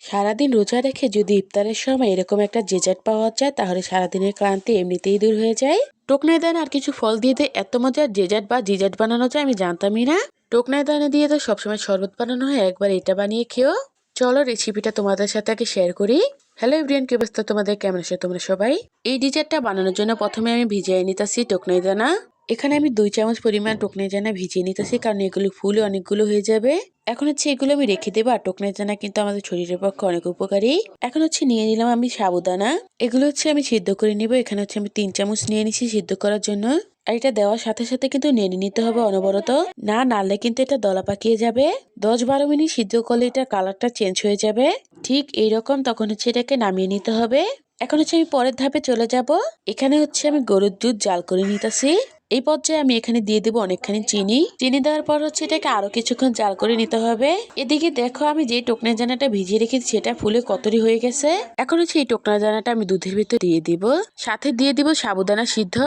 সারাদিন রোজা রেখে যদি ইফতারের সময় এরকম একটা ডেজার্ট পাওয়া যায় তাহলে সারাদিনের ক্লান্তি এমনিতেই দূর হয়ে যায়। টোকনাই দানা আর কিছু ফল দিয়ে এত মজার ডেজার্ট বা ডিজার্ট বানানো যায় আমি জানতামই না। টোকনাই দানা দিয়ে তো সবসময় শরবত বানানো হয়, একবার এটা বানিয়ে খেও। চলো রেসিপিটা তোমাদের সাথে আগে শেয়ার করি। হ্যালো এভরিয়ান, কি অবস্থা তোমাদের, কেমন আছো তোমরা সবাই? এই ডিজার্টটা বানানোর জন্য প্রথমে আমি ভিজিয়ে নিতেছি টোকনাই দানা। এখানে আমি 2 চামচ পরিমাণ টোকনাই দানা ভিজিয়ে নিতেছি, কারণ এগুলো ফুলে অনেকগুলো হয়ে যাবে। এখন হচ্ছে এগুলো আমি রেখে দেবো। আর টোকনাই দানা কিন্তু আমাদের শরীরের পক্ষে অনেক উপকারী। এখন হচ্ছে নিয়ে নিলাম আমি সাবুদানা। এগুলো হচ্ছে আমি সিদ্ধ করে নিব। এখানে হচ্ছে আমি 3 চামচ নিয়ে নিছি সিদ্ধ করার জন্য। আর এটা দেওয়ার সাথে সাথে কিন্তু নেড়ে নিতে হবে অনবরত, না নাড়লে কিন্তু এটা দলা পাকিয়ে যাবে। 10-12 মিনিট সিদ্ধ করলে এটার কালারটা চেঞ্জ হয়ে যাবে ঠিক এইরকম, তখন হচ্ছে এটাকে নামিয়ে নিতে হবে। এখন হচ্ছে আমি পরের ধাপে চলে যাব। এখানে হচ্ছে আমি গরুর দুধ জাল করে নিতেছি। এই পর্যায়ে আমি এখানে দিয়ে দেবো অনেকখানি চিনি। চিনি দেওয়ার পর হচ্ছে এটাকে আরো কিছুক্ষণ জাল করে নিতে হবে। এদিকে দেখো আমি যে টোকনাই দানাটা ভিজিয়ে রেখেছি সেটা ফুলে কতরি হয়ে গেছে। এখন হচ্ছে এই টোকনাই দানাটা আমি দুধের ভিতর দিয়ে দিব, সাথে দিয়ে দিব সাবুদানা সিদ্ধ।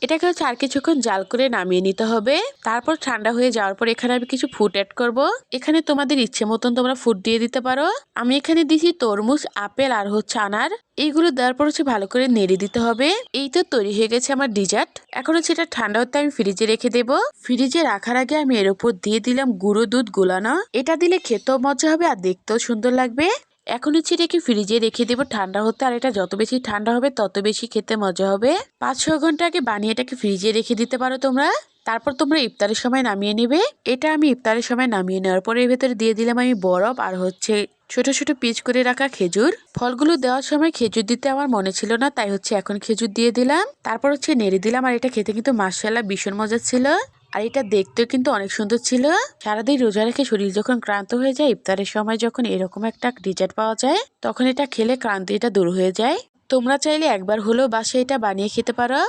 এটাকে হচ্ছে আর কিছুক্ষণ জাল করে নামিয়ে নিতে হবে। তারপর ঠান্ডা হয়ে যাওয়ার পর এখানে আমি কিছু ফুড অ্যাড করব। এখানে তোমাদের ইচ্ছে মতন তোমরা ফুড দিয়ে দিতে পারো। আমি এখানে দিয়েছি তরমুজ, আপেল আর হচ্ছে আনার। এইগুলো দেওয়ার পর হচ্ছে ভালো করে নেড়ে দিতে হবে। এই তো তৈরি হয়ে গেছে আমার ডিজার্ট। এখন হচ্ছে এটা ঠান্ডা হতে আমি ফ্রিজে রেখে দেব। ফ্রিজে রাখার আগে আমি এর উপর দিয়ে দিলাম গুঁড়ো দুধ গোলানো। এটা দিলে খেতেও মজা হবে আর দেখতেও সুন্দর লাগবে। এখন হচ্ছে এটাকে ফ্রিজে রেখে দেবো ঠান্ডা হতে। আর এটা যত বেশি ঠান্ডা হবে তত বেশি খেতে মজা হবে। 5-6 ঘন্টা আগে বানিয়ে এটাকে ফ্রিজে রেখে দিতে পারো তোমরা। তারপর তোমরা ইফতারের সময় নামিয়ে নেবে। এটা আমি ইফতারের সময় নামিয়ে নেওয়ার পরে এর ভেতরে দিয়ে দিলাম আমি বরফ আর হচ্ছে ছোট ছোট পিস করে রাখা খেজুর। ফলগুলো দেওয়ার সময় খেজুর দিতে আমার মনে ছিল না, তাই হচ্ছে এখন খেজুর দিয়ে দিলাম। তারপর হচ্ছে নেড়ে দিলাম। আর এটা খেতে কিন্তু মাশাআল্লাহ ভীষণ মজা ছিল। আর এটা দেখতেও কিন্তু অনেক সুন্দর ছিল। সারাদিন রোজা রেখে শরীর যখন ক্লান্ত হয়ে যায়, ইফতারের সময় যখন এরকম একটা ডিজার্ট পাওয়া যায় তখন এটা খেলে ক্লান্তিটা দূর হয়ে যায়। তোমরা চাইলে একবার হলেও বাসায় এটা বানিয়ে খেতে পারো।